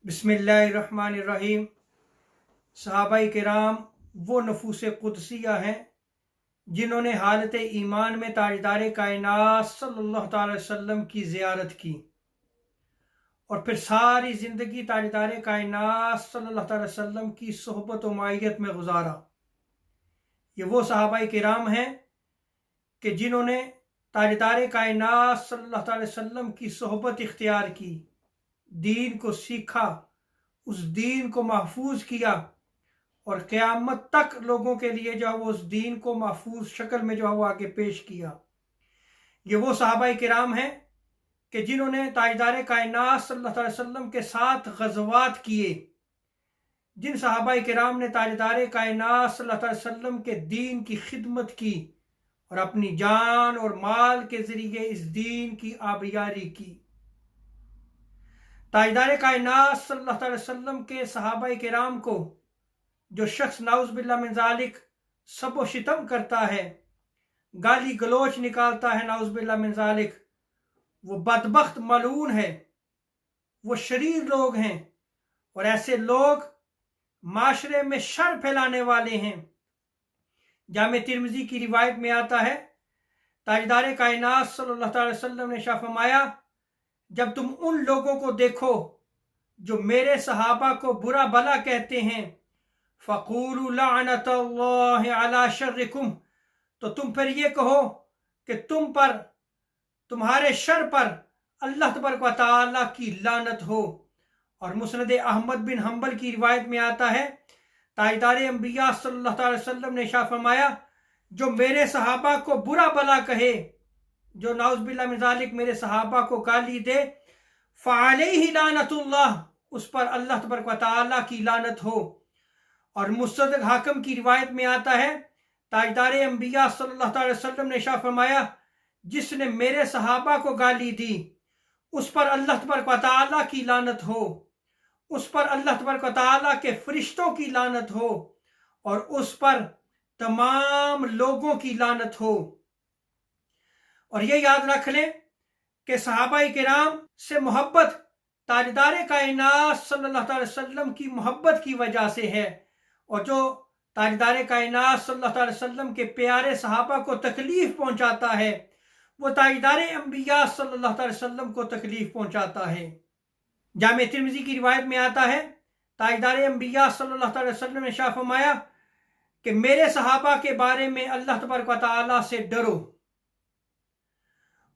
बिस्मिल्लाहिर्रहमानिर्रहीम। सहाबाए किराम वो नफूस कुदसिया हैं जिन्होंने हालत ईमान में ताजदार कायनात सल्लल्लाहु अलैहि वसल्लम की ज़ियारत की और फिर सारी ज़िंदगी ताजदार कायनात सल्लल्लाहु अलैहि वसल्लम की सोहबत व मायत में गुजारा। ये वो सहाबाए किराम हैं कि जिन्होंने ताजदार कायनात सल्लल्लाहु अलैहि वसल्लम की सोहबत इख्तियार की, दीन को सीखा, उस दीन को महफूज किया और क़यामत तक लोगों के लिए जो है वो उस दीन को महफूज शक्ल में जो है वो आगे पेश किया। ये वो सहाबाए किराम हैं कि जिन्होंने ताजदार कायनात सल्लल्लाहु अलैहि वसल्लम के साथ ग़ज़वात किए। जिन सहाबाए किराम ने ताजदार कायनात सल्लल्लाहु अलैहि वसल्लम के दीन की खिदमत की और अपनी जान और माल के ज़रिए इस दीन की आबियारी की। ताजदार कायनात सल्लल्लाहु अलैहि वसल्लम के सहाबाए किराम को जो शख्स नाउज़ बिल्लाह मिन ज़ालिक सब व शितम करता है, गाली गलोच निकालता है, नाउज़ बिल्लाह मिन ज़ालिक, वो बदबख्त मलून है, वो शरीर लोग हैं और ऐसे लोग माशरे में शर फैलाने वाले हैं। जामे तिर्मिज़ी की रिवायत में आता है, ताजदार कायनात सल्लल्लाहु अलैहि वसल्लम ने इरशाद फरमाया, जब तुम उन लोगों को देखो जो मेरे सहाबा को बुरा भला कहते हैं, फ़क़ूलू लअनतुल्लाहि अला शर्रिकुम, तो तुम फिर ये कहो कि तुम पर, तुम्हारे शर पर अल्लाह तबारक व तआला की लानत हो। और मुस्नद अहमद बिन हम्बल की रिवायत में आता है, ताजदार अंबिया सल्लल्लाहु अलैहि वसल्लम ने इरशाद फरमाया, जो मेरे सहाबा को बुरा भला कहे, जो नाउज़ बिल्लाह मिन ज़ालिक मेरे सहाबा को गाली दे, फ़अलैहि लानतुल्लाह, उस पर अल्लाह तबारक व तआला की लानत हो। और मुस्तदरक हाकिम की रिवायत में आता है, ताजदार अंबिया सल्लल्लाहु अलैहि वसल्लम ने इरशाद फरमाया, जिसने मेरे सहाबा को गाली दी उस पर अल्लाह तबारक व तआला की लानत हो, उस पर अल्लाह तबारक व तआला के फरिश्तों की लानत हो और उस पर तमाम लोगों की लानत हो। और ये याद रख लें कि सहाबाए किराम से मोहब्बत ताजदार कायनात सल्लल्लाहु अलैहि वसल्लम की मोहब्बत की वजह से है। और जो ताजदार कायनात सल्लल्लाहु अलैहि वसल्लम के प्यारे सहाबा को तकलीफ़ पहुँचाता है, वो ताजदार अंबिया सल्लल्लाहु अलैहि वसल्लम को तकलीफ़ पहुँचाता है। जामे तिर्मिज़ी की रिवायत में आता है, ताजदार अंबिया सल्लल्लाहु अलैहि वसल्लम ने इरशाद फरमाया कि मेरे सहाबा के बारे में अल्लाह तबारक व तआला से डरो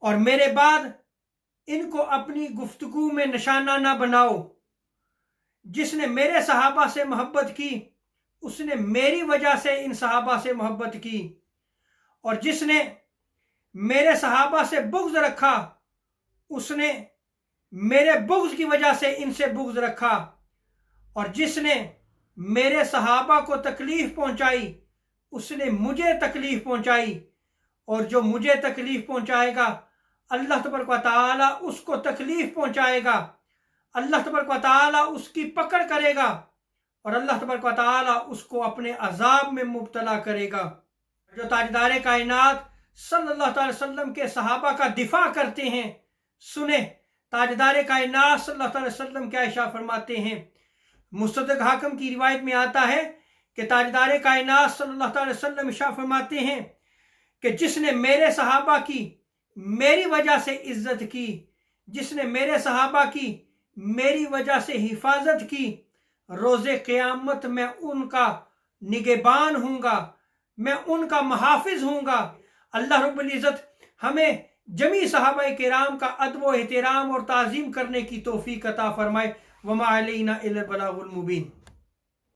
और मेरे बाद इनको अपनी गुफ्तगू में निशाना ना बनाओ। जिसने मेरे सहाबा से मोहब्बत की उसने मेरी वजह से इन सहाबा से मोहब्बत की, और जिसने मेरे सहाबा से बुग़्ज़ रखा उसने मेरे बुग़्ज़ की वजह से इनसे बुग़्ज़ रखा, और जिसने मेरे सहाबा को तकलीफ़ पहुँचाई उसने मुझे तकलीफ़ पहुँचाई, और जो मुझे तकलीफ़ पहुँचाएगा अल्लाह तबारक व तआला उसको तकलीफ़ पहुँचाएगा, अल्लाह तबारक व तआला उसकी पकड़ करेगा और अल्लाह तबारक व तआला उसको अपने अज़ाब में मुब्तला करेगा। जो ताजदार कायनात सल्लल्लाहु अलैहि वसल्लम के सहाबा का दिफा करते हैं, सुने ताजदार कायनात सल्लल्लाहु अलैहि वसल्लम क्या इरशाद फरमाते हैं। मुस्तदरक हाकिम की रिवायत में आता है कि ताजदार कायनात सल्लल्लाहु अलैहि वसल्लम इरशाद फरमाते हैं कि जिसने मेरे सहाबा की मेरी वजह से इज्जत की, जिसने मेरे सहाबा की मेरी वजह से हिफाजत की, रोज़े क़यामत में उनका निगहबान हूँगा, मैं उनका मुहाफ़िज़ हूँगा। अल्लाह रब्बुल इज़्ज़त हमें जमी सहाबाए किराम का अदब व एहतराम और ताज़ीम करने की तौफ़ीक़ अता फ़रमाए। वमा अलैना इल्लल बलागुल मुबीन।